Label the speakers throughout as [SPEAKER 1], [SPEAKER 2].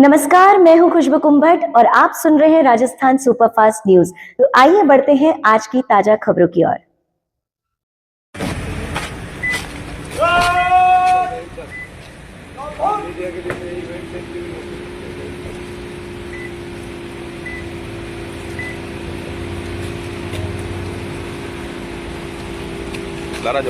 [SPEAKER 1] नमस्कार, मैं हूं खुशबू कुंभट और आप सुन रहे हैं राजस्थान सुपरफास्ट न्यूज। तो आइए बढ़ते हैं आज की ताजा खबरों की ओर।
[SPEAKER 2] ला रहा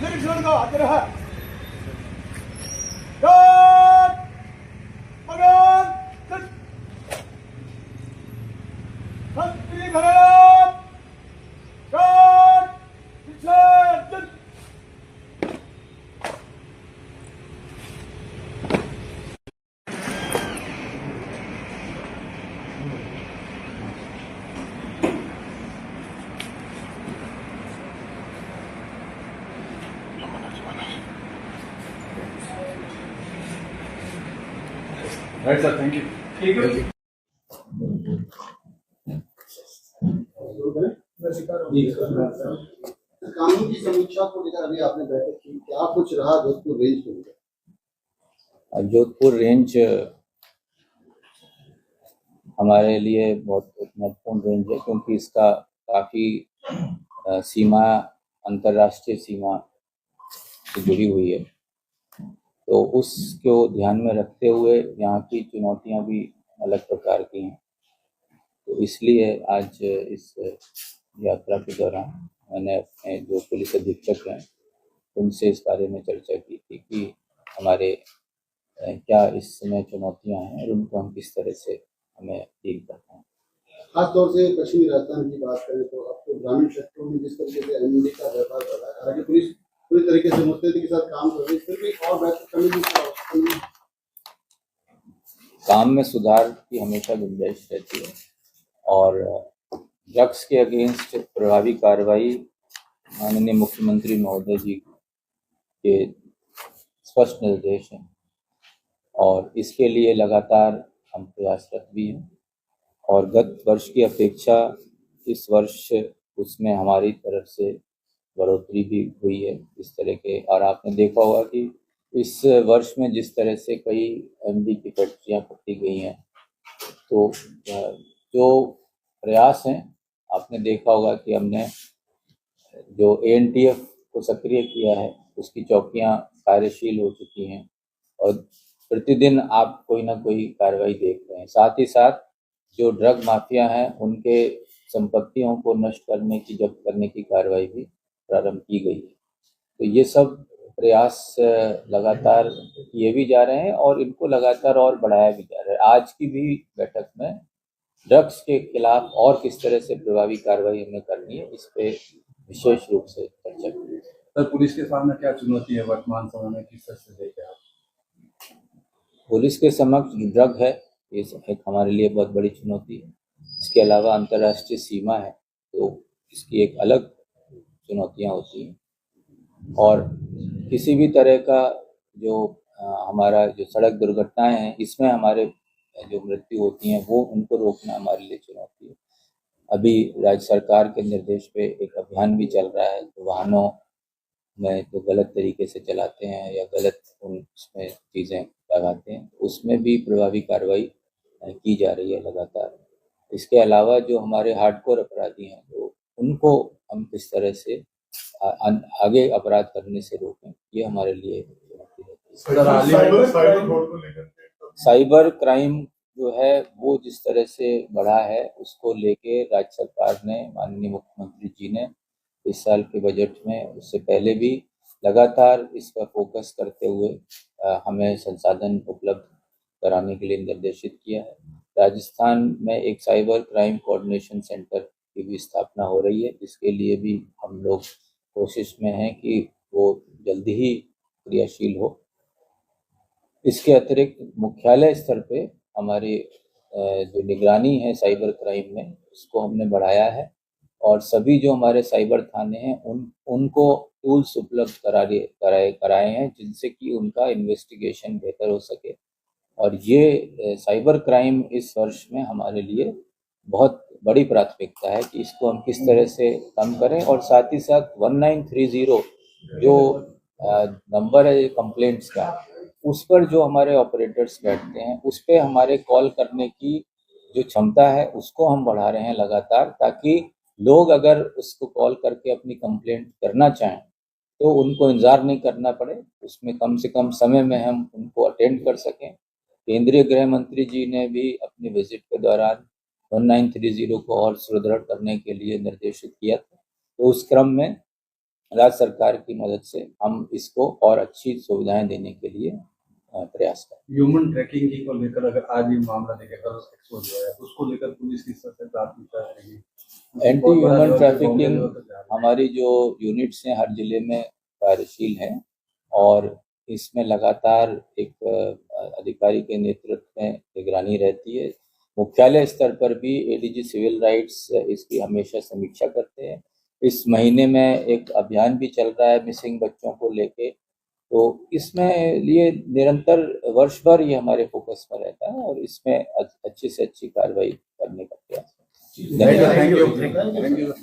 [SPEAKER 3] निरीक्षण का हाथ रहा राइट सर, थैंक यू। ठीक है,
[SPEAKER 4] कानून की समीक्षा को लेकर अभी आपने बैठक की, क्या कुछ रहा जोधपुर रेंज को लेकर?
[SPEAKER 5] जोधपुर रेंज हमारे लिए बहुत महत्वपूर्ण रेंज है, क्योंकि इसका काफ़ी सीमा अंतर्राष्ट्रीय सीमा से जुड़ी हुई है। तो उसको ध्यान में रखते हुए यहाँ की चुनौतियाँ भी अलग प्रकार की हैं। तो इसलिए आज इस यात्रा के दौरान मैंने अपने जो पुलिस अधीक्षक हैं उनसे इस बारे में चर्चा की थी कि हमारे क्या इस समय चुनौतियां हैं और उनको हम किस तरह से हमें डील करते हैं।
[SPEAKER 4] खासतौर से पश्चिमी राजस्थान की बात करें तो अब तो ग्रामीण क्षेत्रों में जिस तरीके से एमएनडी का व्यापार कर रहा है, हालांकि पुलिस पूरी तरीके से मुस्तैदी के साथ काम कर रही है, फिर भी और बेहतर करने की आवश्यकता है।
[SPEAKER 5] काम में सुधार की हमेशा गुंजाइश रहती है और ड्रग्स के अगेंस्ट प्रभावी कार्रवाई माननीय मुख्यमंत्री महोदय जी के स्पष्ट निर्देश हैं और इसके लिए लगातार हम प्रयासरत भी हैं। और गत वर्ष की अपेक्षा इस वर्ष उसमें हमारी तरफ से बढ़ोतरी भी हुई है इस तरह के। और आपने देखा होगा कि इस वर्ष में जिस तरह से कई एमडी की फैक्ट्रियाँ पकड़ी गई हैं, तो जो प्रयास हैं, आपने देखा होगा कि हमने जो एएनटीएफ को सक्रिय किया है उसकी चौकियां कार्यशील हो चुकी हैं और प्रतिदिन आप कोई ना कोई कार्रवाई देख रहे हैं। साथ ही साथ जो ड्रग माफिया हैं उनके संपत्तियों को नष्ट करने की जब्त करने की कार्रवाई भी प्रारंभ की गई है। तो ये सब प्रयास लगातार किए भी जा रहे हैं और इनको लगातार और बढ़ाया भी जा रहा है। आज की भी बैठक में ड्रग्स के खिलाफ और किस तरह से प्रभावी कार्रवाई हमें करनी है इस पे विशेष रूप से चर्चा की।
[SPEAKER 3] सर, पुलिस के सामने क्या चुनौती है वर्तमान समय में, किस तरह से देखें आप?
[SPEAKER 5] पुलिस के समक्ष जो ड्रग है ये एक हमारे लिए बहुत बड़ी चुनौती है। इसके अलावा अंतर्राष्ट्रीय सीमा है तो इसकी एक अलग चुनौतियां होती हैं। और किसी भी तरह का जो हमारा जो सड़क दुर्घटनाएं हैं इसमें हमारे जो मृत्यु होती हैं वो उनको रोकना हमारे लिए चुनौती है। अभी राज्य सरकार के निर्देश पे एक अभियान भी चल रहा है, तो वाहनों में जो गलत तरीके से चलाते हैं या गलत उसमें चीज़ें लगाते हैं उसमें भी प्रभावी कार्रवाई की जा रही है लगातार। इसके अलावा जो हमारे हार्डकोर अपराधी हैं तो उनको हम किस तरह से आगे अपराध करने से रोकें, ये हमारे लिए चुनौती है। साइबर क्राइम जो है वो जिस तरह से बढ़ा है उसको लेके राज्य सरकार ने, माननीय मुख्यमंत्री जी ने इस साल के बजट में, उससे पहले भी लगातार इस पर फोकस करते हुए हमें संसाधन उपलब्ध कराने के लिए निर्देशित किया है। राजस्थान में एक साइबर क्राइम कोऑर्डिनेशन सेंटर की भी स्थापना हो रही है, इसके लिए भी हम लोग कोशिश में हैं कि वो जल्दी ही क्रियाशील हो। इसके अतिरिक्त मुख्यालय स्तर पे हमारी जो निगरानी है साइबर क्राइम में उसको हमने बढ़ाया है और सभी जो हमारे साइबर थाने हैं उनको टूल्स उपलब्ध कराए हैं जिनसे कि उनका इन्वेस्टिगेशन बेहतर हो सके। और ये साइबर क्राइम इस वर्ष में हमारे लिए बहुत बड़ी प्राथमिकता है कि इसको हम किस तरह से कम करें। और साथ ही साथ 1930 जो नंबर है कंप्लेंट्स का, उस पर जो हमारे ऑपरेटर्स बैठते हैं उस पर हमारे कॉल करने की जो क्षमता है उसको हम बढ़ा रहे हैं लगातार, ताकि लोग अगर उसको कॉल करके अपनी कंप्लेंट करना चाहें तो उनको इंतजार नहीं करना पड़े, उसमें कम से कम समय में हम उनको अटेंड कर सकें। केंद्रीय गृह मंत्री जी ने भी अपनी विजिट के दौरान 1930 को और सुदृढ़ करने के लिए निर्देशित किया था। तो उस क्रम में राज्य सरकार की मदद से हम इसको और अच्छी सुविधाएं देने के लिए प्रयास करें।
[SPEAKER 3] ह्यूमन ट्रैकिंग की को लेकर अगर आज ये मामला देखें कल एक्सपोज हुआ है, उसको लेकर पुलिस किस तरह से प्राथमिकता रहेगी?
[SPEAKER 5] एंटी ह्यूमन ट्रैफिकिंग हमारी जो यूनिट्स हैं हर जिले में कार्यशील हैं और इसमें लगातार एक अधिकारी के नेतृत्व में निगरानी रहती है। मुख्यालय स्तर पर भी एडीजी सिविल राइट्स इसकी हमेशा समीक्षा करते हैं। इस महीने में एक अभियान भी चल रहा है मिसिंग बच्चों को लेके, तो इसमें लिए निरंतर वर्ष भर ये हमारे फोकस में रहता है और इसमें अच्छी से अच्छी कार्रवाई करने का प्रयास है।
[SPEAKER 3] Thank you.